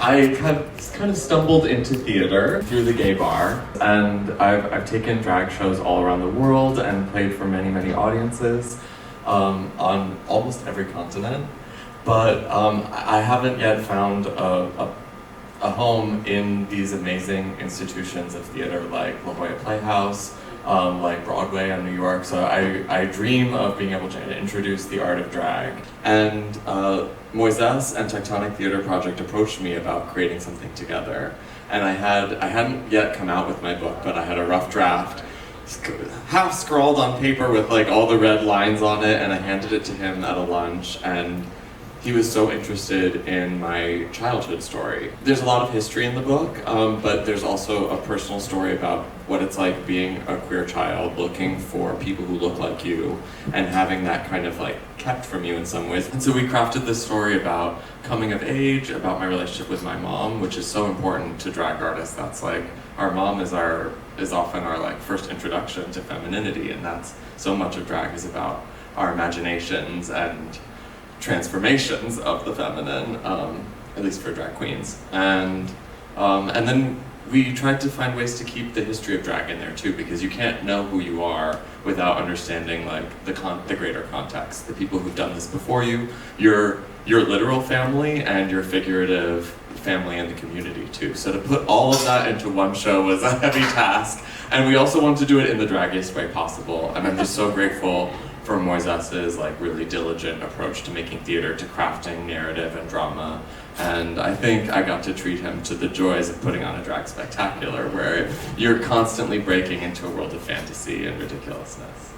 I have kind of stumbled into theater through the gay bar, and I've taken drag shows all around the world and played for many, many audiences on almost every continent. But I haven't yet found a home in these amazing institutions of theater like La Jolla Playhouse, like Broadway in New York. So I dream of being able to introduce the art of drag. And Moisés and Tectonic Theater Project approached me about creating something together. And I hadn't yet come out with my book, but I had a rough draft, half scrawled on paper with like all the red lines on it, and I handed it to him at a lunch, and he was so interested in my childhood story. There's a lot of history in the book, but there's also a personal story about what it's like being a queer child, looking for people who look like you, and having that kind of like kept from you in some ways. And so we crafted this story about coming of age, about my relationship with my mom, which is so important to drag artists. That's like, our mom is often our like first introduction to femininity, and that's so much of drag is about our imaginations and transformations of the feminine, at least for drag queens. And then we tried to find ways to keep the history of drag in there too, because you can't know who you are without understanding like the greater context, the people who've done this before you, your literal family and your figurative family in the community too. So to put all of that into one show was a heavy task, and we also wanted to do it in the draggiest way possible. And I'm just so grateful for Moisés's like really diligent approach to making theater, to crafting narrative and drama. And I think I got to treat him to the joys of putting on a drag spectacular where you're constantly breaking into a world of fantasy and ridiculousness.